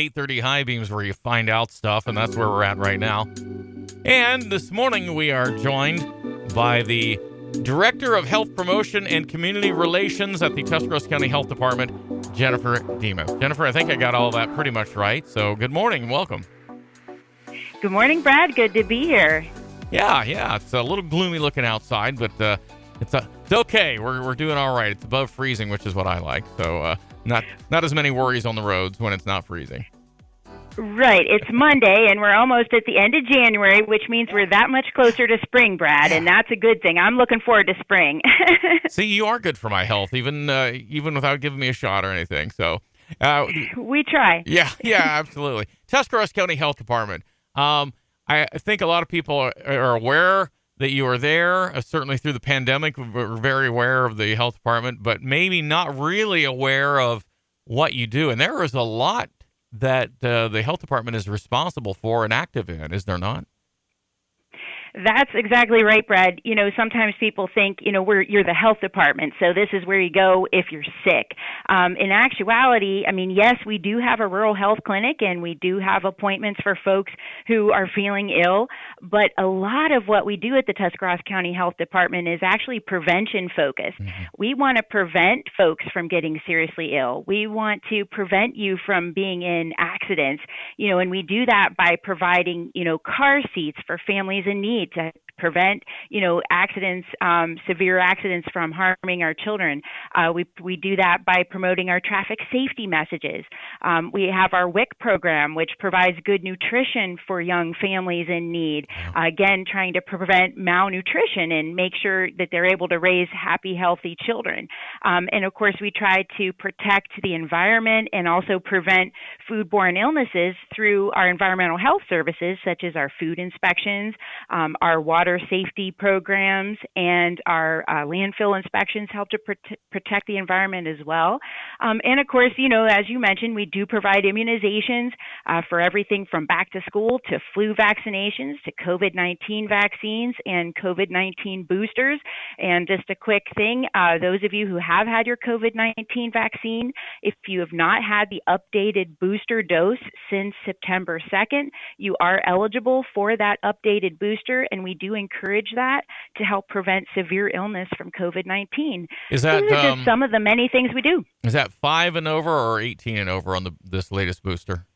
8:30 high beams where you find out stuff, and that's where we're at right now. And this morning we are joined by the Director of Health Promotion and Community Relations at the Tuscarawas County Health Department, Jennifer Demuth. Jennifer, I think I got all that pretty much right. So good morning and welcome. Good morning, Brad. Good to be here. Yeah. It's a little gloomy looking outside, but it's okay. We're doing all right. It's above freezing, which is what I like. So not as many worries on the roads when it's not freezing. Right. It's Monday, and we're almost at the end of January, which means we're that much closer to spring, Brad, and that's a good thing. I'm looking forward to spring. See, you are good for my health, even without giving me a shot or anything. So we try. Yeah, absolutely. Tuscarawas County Health Department. I think a lot of people are aware that you are there. Certainly through the pandemic, we're very aware of the health department, but maybe not really aware of what you do. And there is a lot that the health department is responsible for and active in, is there not? That's exactly right, Brad. You know, sometimes people think, you're the health department, so this is where you go if you're sick. In actuality, yes, we do have a rural health clinic and we do have appointments for folks who are feeling ill, but a lot of what we do at the Tuscarawas County Health Department is actually prevention focused. Mm-hmm. We want to prevent folks from getting seriously ill. We want to prevent you from being in accidents, and we do that by providing, car seats for families in need to prevent, accidents, severe accidents from harming our children. We do that by promoting our traffic safety messages. We have our WIC program, which provides good nutrition for young families in need. Again, trying to prevent malnutrition and make sure that they're able to raise happy, healthy children. And of course, we try to protect the environment and also prevent foodborne illnesses through our environmental health services, such as our food inspections, our water safety programs, and our landfill inspections help to protect the environment as well. And of course, as you mentioned, we do provide immunizations for everything from back to school to flu vaccinations to COVID-19 vaccines and COVID-19 boosters. And just a quick thing, those of you who have had your COVID-19 vaccine, if you have not had the updated booster dose since September 2nd, you are eligible for that updated booster, and we do encourage that to help prevent severe illness from COVID-19. Is that These are just some of the many things we do. Is that 5 and over or 18 and over on this latest booster?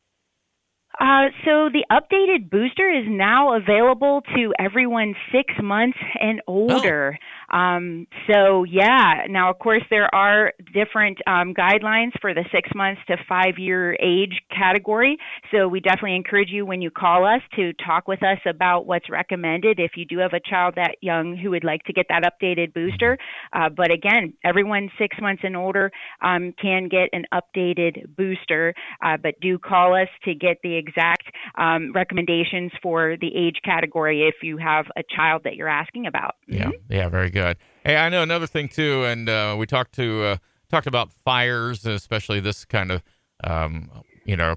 So the updated booster is now available to everyone 6 months and older. Now, of course, there are different guidelines for the 6 months to 5-year age category. So we definitely encourage you when you call us to talk with us about what's recommended if you do have a child that young who would like to get that updated booster. But again, everyone 6 months and older can get an updated booster, but do call us to get the exact recommendations for the age category if you have a child that you're asking about. Yeah, very good. Hey, I know another thing too, and we talked about fires, especially this kind of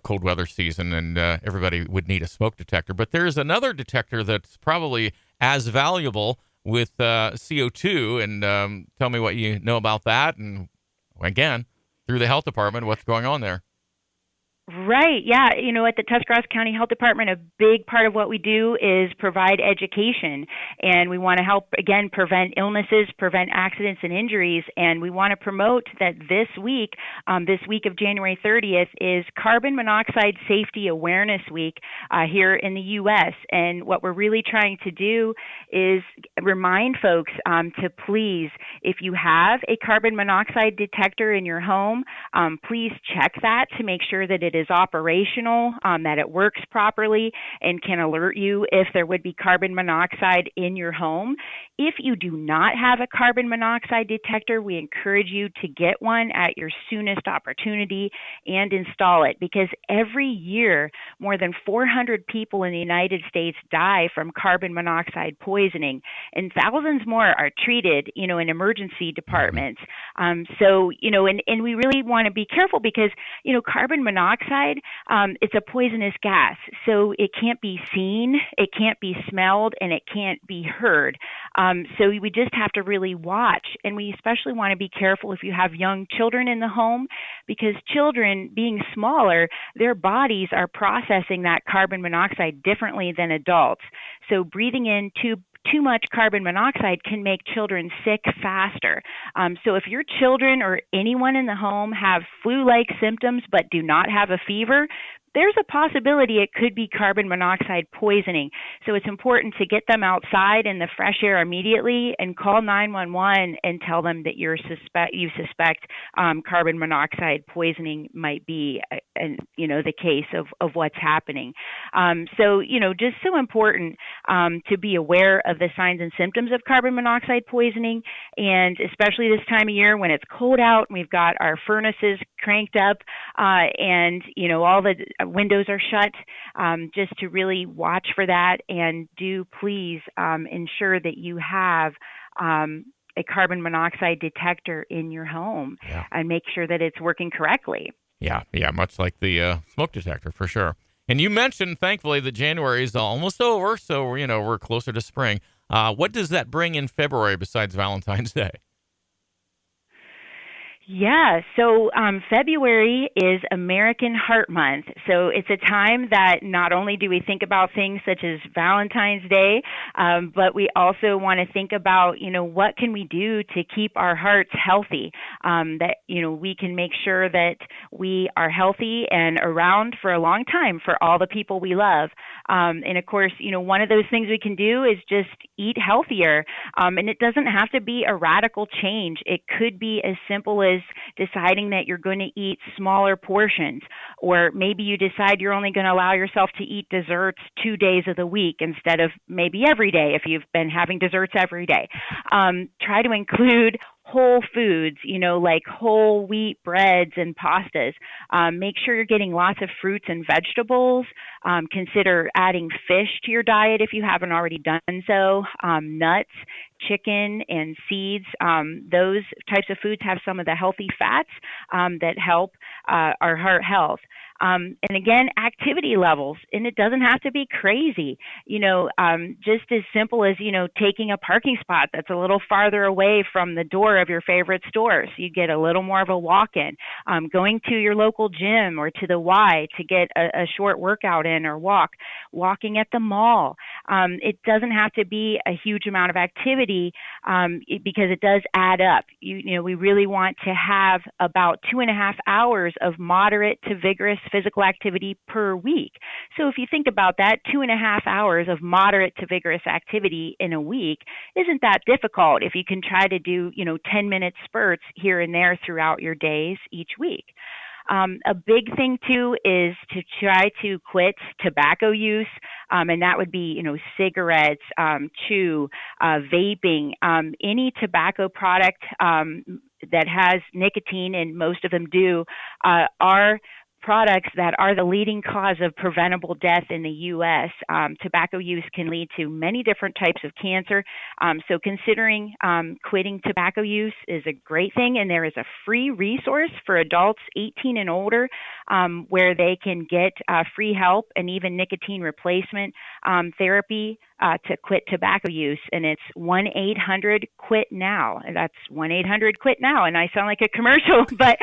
cold weather season, and everybody would need a smoke detector. But there's another detector that's probably as valuable with CO2, and tell me what you know about that, and again, through the health department, what's going on there. Right. Yeah. At the Tuscarawas County Health Department, a big part of what we do is provide education. And we want to help, again, prevent illnesses, prevent accidents and injuries. And we want to promote that this week of January 30th, is Carbon Monoxide Safety Awareness Week here in the U.S. And what we're really trying to do is remind folks to please, if you have a carbon monoxide detector in your home, please check that to make sure that it is operational, that it works properly and can alert you if there would be carbon monoxide in your home. If you do not have a carbon monoxide detector, we encourage you to get one at your soonest opportunity and install it, because every year more than 400 people in the United States die from carbon monoxide poisoning, and thousands more are treated, in emergency departments. And we really want to be careful because, carbon monoxide, it's a poisonous gas, so it can't be seen, it can't be smelled, and it can't be heard. So we just have to really watch, and we especially want to be careful if you have young children in the home, because children, being smaller, their bodies are processing that carbon monoxide differently than adults. So breathing in too much carbon monoxide can make children sick faster. So if your children or anyone in the home have flu-like symptoms but do not have a fever, there's a possibility it could be carbon monoxide poisoning. So it's important to get them outside in the fresh air immediately and call 911 and tell them that you suspect carbon monoxide poisoning might be, the case of what's happening. So just so important to be aware of the signs and symptoms of carbon monoxide poisoning, and especially this time of year when it's cold out and we've got our furnaces cranked up, and all the windows are shut, just to really watch for that, and do please ensure that you have a carbon monoxide detector in your home, and make sure that it's working correctly. Yeah, much like the smoke detector, for sure. And you mentioned, thankfully, that January is almost over, so we're closer to spring. What does that bring in February besides Valentine's Day? Yeah, so February is American Heart Month. So it's a time that not only do we think about things such as Valentine's Day, but we also want to think about, what can we do to keep our hearts healthy, that, we can make sure that we are healthy and around for a long time for all the people we love. And of course, one of those things we can do is just eat healthier. And it doesn't have to be a radical change. It could be as simple as deciding that you're going to eat smaller portions, or maybe you decide you're only going to allow yourself to eat desserts 2 days of the week instead of maybe every day if you've been having desserts every day. Try to include whole foods, like whole wheat breads and pastas. Make sure you're getting lots of fruits and vegetables. Consider adding fish to your diet if you haven't already done so. Nuts, chicken, and seeds. Those types of foods have some of the healthy fats that help our heart health. And again, activity levels, and it doesn't have to be crazy, just as simple as, taking a parking spot that's a little farther away from the door of your favorite store, so you get a little more of a walk-in, going to your local gym or to the Y to get a short workout in or walking at the mall. It doesn't have to be a huge amount of activity, because it does add up. We really want to have about 2.5 hours of moderate to vigorous physical activity per week. So if you think about that, 2.5 hours of moderate to vigorous activity in a week isn't that difficult if you can try to do, 10-minute spurts here and there throughout your days each week. A big thing too is to try to quit tobacco use, and that would be, cigarettes, chew, vaping, any tobacco product that has nicotine, and most of them do, are products that are the leading cause of preventable death in the U.S. Tobacco use can lead to many different types of cancer. So considering quitting tobacco use is a great thing, and there is a free resource for adults 18 and older where they can get free help and even nicotine replacement therapy to quit tobacco use, and it's 1-800-QUIT-NOW. That's 1-800-QUIT-NOW, and I sound like a commercial, but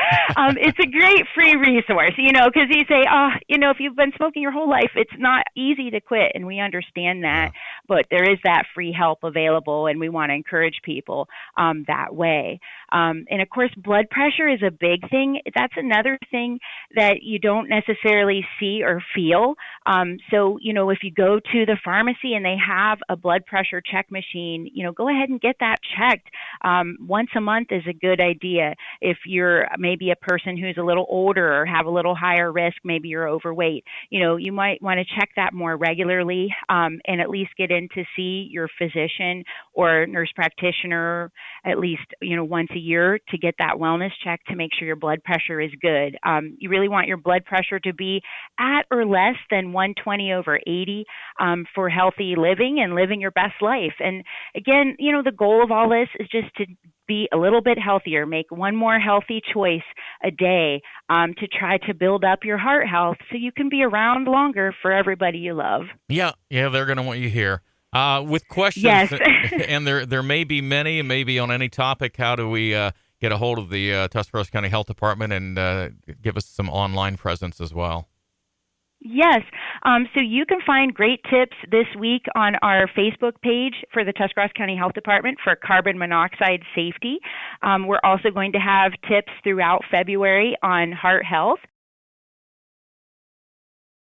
it's a great free resource, because you say, if you've been smoking your whole life, it's not easy to quit, and we understand that, but there is that free help available, and we want to encourage people that way. And of course, blood pressure is a big thing. That's another thing that you don't necessarily see or feel. So, if you go to the pharmacy and they have a blood pressure check machine, go ahead and get that checked. Once a month is a good idea. If you're maybe a person who's a little older or have a little higher risk, maybe you're overweight, you might want to check that more regularly, and at least get in to see your physician or nurse practitioner at least, once a year to get that wellness check to make sure your blood pressure is good. You really want your blood pressure to be at or less than 120/80 for healthy living and living your best life. And again, the goal of all this is just to be a little bit healthier, make one more healthy choice a day to try to build up your heart health so you can be around longer for everybody you love. Yeah, they're going to want you here. With questions, Yes. and there may be many, maybe on any topic. How do we get a hold of the Tuscarawas County Health Department and give us some online presence as well? Yes. So you can find great tips this week on our Facebook page for the Tuscarawas County Health Department for carbon monoxide safety. We're also going to have tips throughout February on heart health.